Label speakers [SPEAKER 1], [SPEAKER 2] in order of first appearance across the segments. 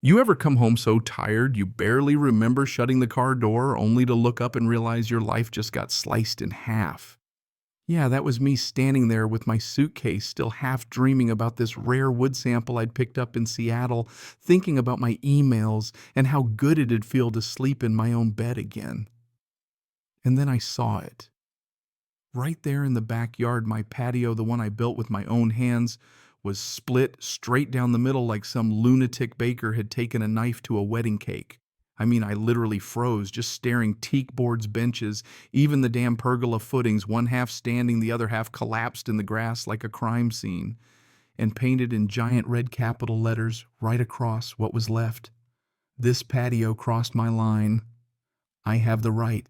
[SPEAKER 1] You ever come home so tired you barely remember shutting the car door only to look up and realize your life just got sliced in half? Yeah, that was me standing there with my suitcase, still half dreaming about this rare wood sample I'd picked up in Seattle, thinking about my emails and how good it'd feel to sleep in my own bed again. And then I saw it. Right there in the backyard, my patio, the one I built with my own hands, was split straight down the middle like some lunatic baker had taken a knife to a wedding cake. I mean, I literally froze just staring teak boards, benches, even the damn pergola footings, one half standing, the other half collapsed in the grass like a crime scene, and painted in giant red capital letters right across what was left. This patio crossed my line. I have the right.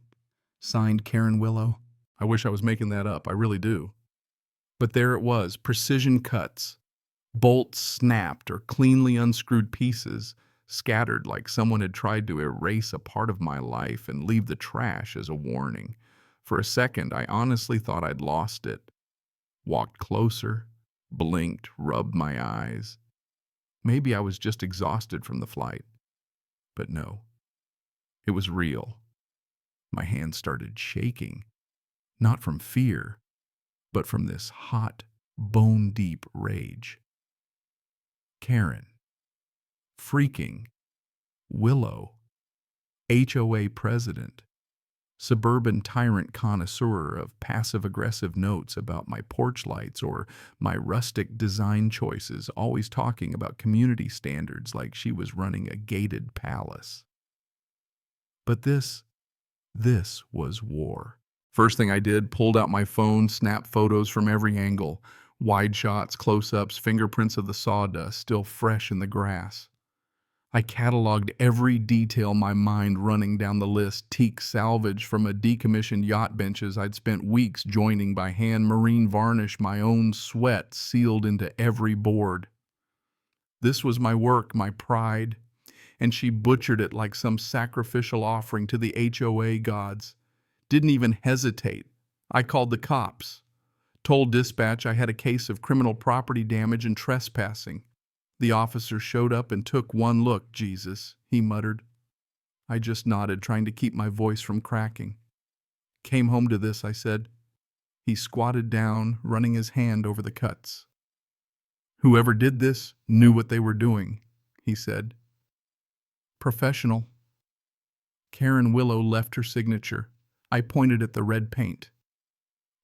[SPEAKER 1] Signed, Karen Willow. I wish I was making that up. I really do. But there it was, precision cuts. Bolts snapped or cleanly unscrewed pieces, scattered like someone had tried to erase a part of my life and leave the trash as a warning. For a second, I honestly thought I'd lost it. Walked closer, blinked, rubbed my eyes. Maybe I was just exhausted from the flight. But no, it was real. My hands started shaking, not from fear, but from this hot, bone-deep rage. Karen. Freaking. Willow. HOA president. Suburban tyrant connoisseur of passive-aggressive notes about my porch lights or my rustic design choices, always talking about community standards like she was running a gated palace. But this was war. First thing I did, pulled out my phone, snapped photos from every angle. Wide shots, close-ups, fingerprints of the sawdust still fresh in the grass. I cataloged every detail, my mind running down the list. Teak salvage from a decommissioned yacht benches I'd spent weeks joining by hand, marine varnish, my own sweat sealed into every board. This was my work, my pride, and she butchered it like some sacrificial offering to the HOA gods. Didn't even hesitate. I called the cops. Told dispatch I had a case of criminal property damage and trespassing. The officer showed up and took one look. Jesus, he muttered. I just nodded, trying to keep my voice from cracking. Came home to this, I said. He squatted down, running his hand over the cuts. Whoever did this knew what they were doing, he said. Professional. Karen Willow left her signature. I pointed at the red paint.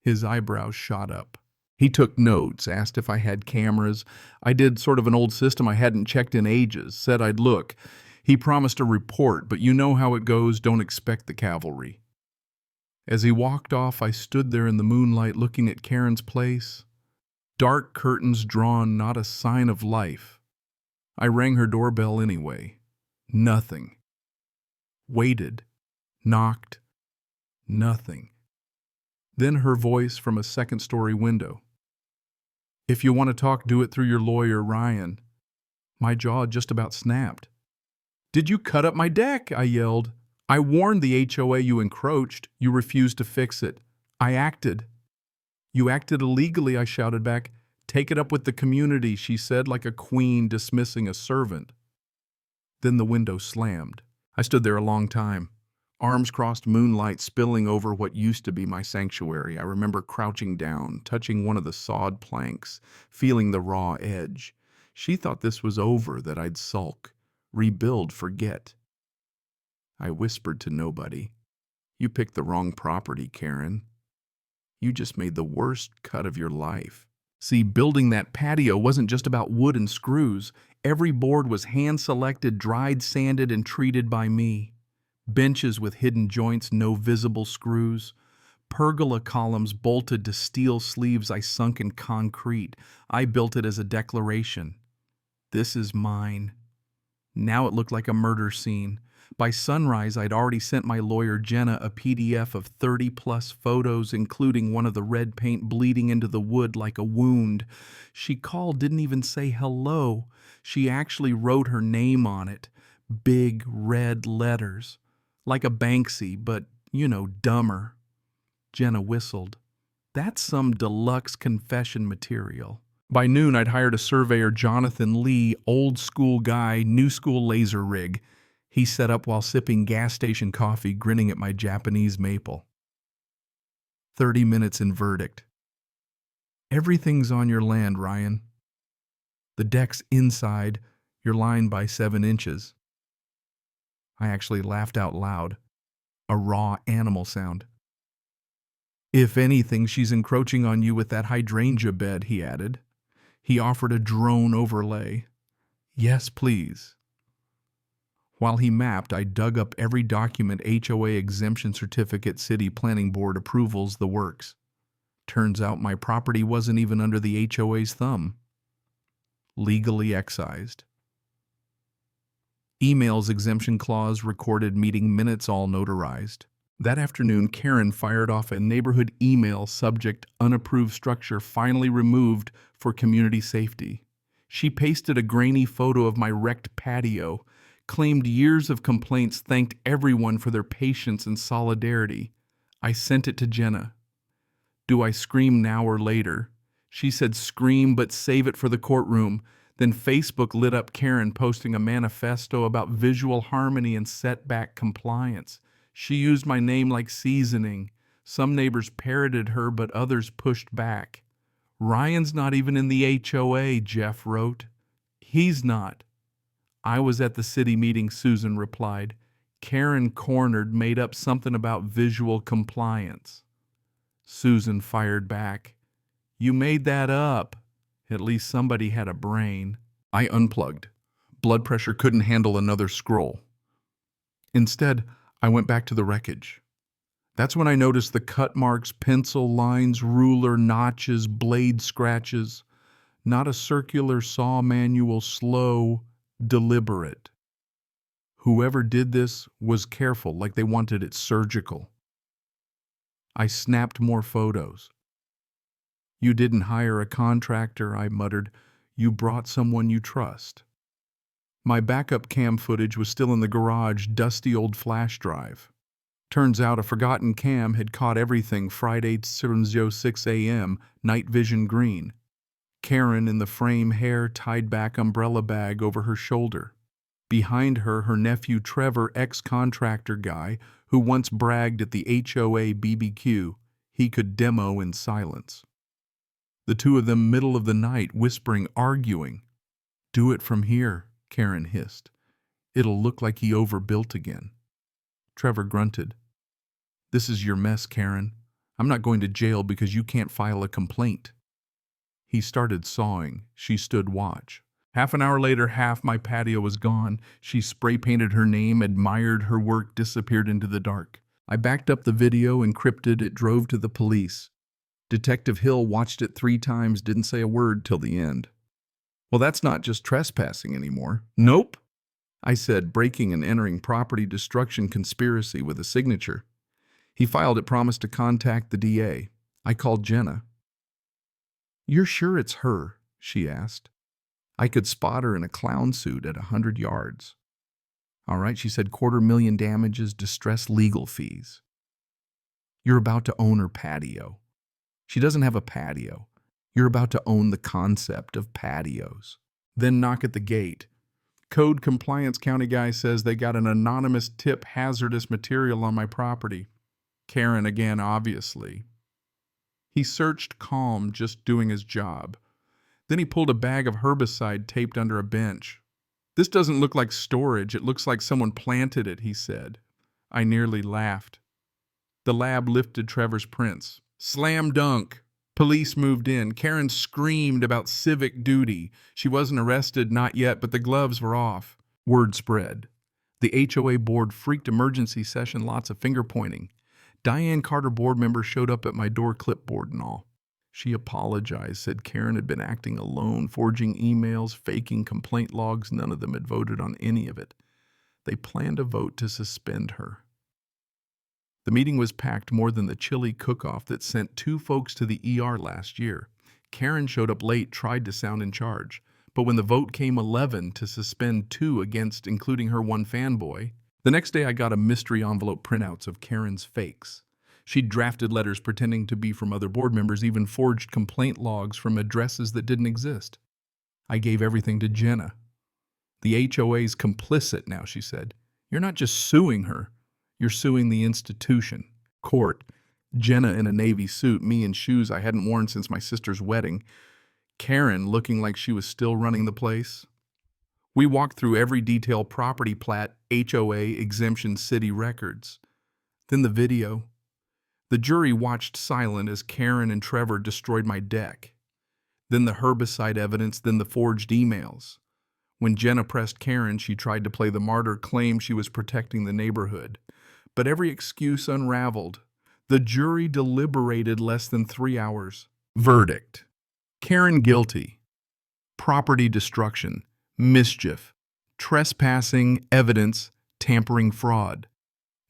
[SPEAKER 1] His eyebrows shot up. He took notes, asked if I had cameras. I did sort of an old system I hadn't checked in ages, said I'd look. He promised a report, but you know how it goes, don't expect the cavalry. As he walked off, I stood there in the moonlight looking at Karen's place. Dark curtains drawn, not a sign of life. I rang her doorbell anyway. Nothing. Waited. Knocked. Nothing. Then her voice from a second-story window. If you want to talk, do it through your lawyer, Ryan. My jaw just about snapped. Did you cut up my deck? I yelled. I warned the HOA you encroached. You refused to fix it. I acted. You acted illegally, I shouted back. Take it up with the community, she said, like a queen dismissing a servant. Then the window slammed. I stood there a long time. Arms crossed, moonlight spilling over what used to be my sanctuary. I remember crouching down, touching one of the sawed planks, feeling the raw edge. She thought this was over, that I'd sulk, rebuild, forget. I whispered to nobody. You picked the wrong property, Karen. You just made the worst cut of your life. See, building that patio wasn't just about wood and screws. Every board was hand-selected, dried, sanded, and treated by me. Benches with hidden joints, no visible screws. Pergola columns bolted to steel sleeves I sunk in concrete. I built it as a declaration. This is mine. Now it looked like a murder scene. By sunrise, I'd already sent my lawyer Jenna a PDF of 30-plus photos, including one of the red paint bleeding into the wood like a wound. She called, didn't even say hello. She actually wrote her name on it. Big red letters. Like a Banksy, but, dumber. Jenna whistled. That's some deluxe confession material. By noon, I'd hired a surveyor, Jonathan Lee, old school guy, new school laser rig. He set up while sipping gas station coffee, grinning at my Japanese maple. 30 minutes in verdict. Everything's on your land, Ryan. The deck's inside, you're lined by 7 inches. I actually laughed out loud. A raw animal sound. If anything, she's encroaching on you with that hydrangea bed, he added. He offered a drone overlay. Yes, please. While he mapped, I dug up every document, HOA exemption certificate, city planning board approvals, the works. Turns out my property wasn't even under the HOA's thumb. Legally excised. Emails, exemption clause, recorded meeting minutes, all notarized. That afternoon, Karen fired off a neighborhood email, subject unapproved structure finally removed for community safety. She pasted a grainy photo of my wrecked patio, claimed years of complaints, thanked everyone for their patience and solidarity. I sent it to Jenna. Do I scream now or later? She said scream, but save it for the courtroom. Then Facebook lit up Karen posting a manifesto about visual harmony and setback compliance. She used my name like seasoning. Some neighbors parroted her, but others pushed back. Ryan's not even in the HOA, Jeff wrote. He's not. I was at the city meeting, Susan replied. Karen cornered, made up something about visual compliance. Susan fired back. You made that up. At least somebody had a brain. I unplugged. Blood pressure couldn't handle another scroll. Instead, I went back to the wreckage. That's when I noticed the cut marks, pencil lines, ruler notches, blade scratches. Not a circular saw manual, slow, deliberate. Whoever did this was careful, like they wanted it surgical. I snapped more photos. You didn't hire a contractor, I muttered. You brought someone you trust. My backup cam footage was still in the garage, dusty old flash drive. Turns out a forgotten cam had caught everything. Friday 7:06 a.m., night vision green. Karen in the frame, hair tied back, umbrella bag over her shoulder. Behind her, her nephew Trevor, ex-contractor guy, who once bragged at the HOA BBQ he could demo in silence. The two of them, middle of the night, whispering, arguing. Do it from here, Karen hissed. It'll look like he overbuilt again. Trevor grunted. This is your mess, Karen. I'm not going to jail because you can't file a complaint. He started sawing. She stood watch. Half an hour later, half my patio was gone. She spray-painted her name, admired her work, disappeared into the dark. I backed up the video, encrypted it, drove to the police. Detective Hill watched it 3 times, didn't say a word till the end. Well, that's not just trespassing anymore. Nope, I said, breaking and entering property destruction conspiracy with a signature. He filed it, promised to contact the DA. I called Jenna. You're sure it's her? She asked. I could spot her in a clown suit at 100 yards. All right, she said, $250,000 damages, distress legal fees. You're about to own her patio. She doesn't have a patio. You're about to own the concept of patios. Then knock at the gate. Code compliance county guy says they got an anonymous tip, hazardous material on my property. Karen again, obviously. He searched, calm, just doing his job. Then he pulled a bag of herbicide taped under a bench. This doesn't look like storage. It looks like someone planted it, he said. I nearly laughed. The lab lifted Trevor's prints. Slam dunk. Police moved in. Karen screamed about civic duty. She wasn't arrested, not yet, but the gloves were off. Word spread. The HOA board freaked, emergency session, lots of finger pointing. Diane Carter, board member, showed up at my door, clipboard and all. She apologized, said Karen had been acting alone, forging emails, faking complaint logs. None of them had voted on any of it. They planned a vote to suspend her. The meeting was packed, more than the chili cook-off that sent 2 folks to the ER last year. Karen showed up late, tried to sound in charge. But when the vote came 11 to suspend 2 against, including her one fanboy, the next day I got a mystery envelope printouts of Karen's fakes. She'd drafted letters pretending to be from other board members, even forged complaint logs from addresses that didn't exist. I gave everything to Jenna. The HOA's complicit now, she said. You're not just suing her, you're suing the institution. Court. Jenna in a navy suit, me in shoes I hadn't worn since my sister's wedding. Karen looking like she was still running the place. We walked through every detail: property plat, HOA, exemption, city records. Then the video. The jury watched silent as Karen and Trevor destroyed my deck. Then the herbicide evidence, then the forged emails. When Jenna pressed Karen, she tried to play the martyr, claim she was protecting the neighborhood. But every excuse unraveled. The jury deliberated less than 3 hours. Verdict. Karen guilty. Property destruction, mischief, trespassing, evidence, tampering, fraud.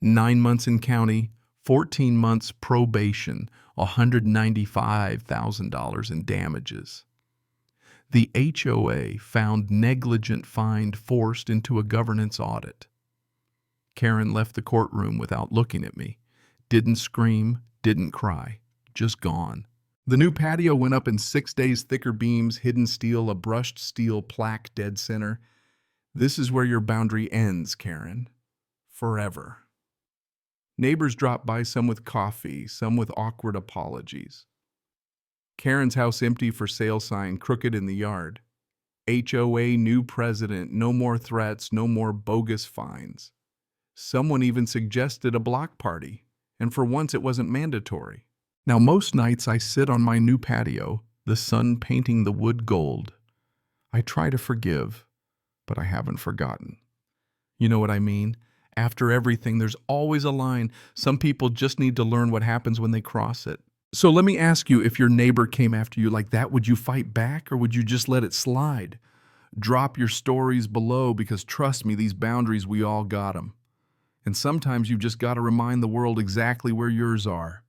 [SPEAKER 1] 9 months in county, 14 months probation, $195,000 in damages. The HOA found negligent find forced into a governance audit. Karen left the courtroom without looking at me. Didn't scream, didn't cry, just gone. The new patio went up in 6 days, thicker beams, hidden steel, a brushed steel plaque dead center. This is where your boundary ends, Karen. Forever. Neighbors dropped by, some with coffee, some with awkward apologies. Karen's house empty, for sale sign crooked in the yard. HOA new president, no more threats, no more bogus fines. Someone even suggested a block party, and for once it wasn't mandatory. Now most nights I sit on my new patio, the sun painting the wood gold. I try to forgive, but I haven't forgotten. You know what I mean? After everything, there's always a line. Some people just need to learn what happens when they cross it. So let me ask you, if your neighbor came after you like that, would you fight back or would you just let it slide? Drop your stories below, because trust me, these boundaries, we all got them. And sometimes you've just got to remind the world exactly where yours are.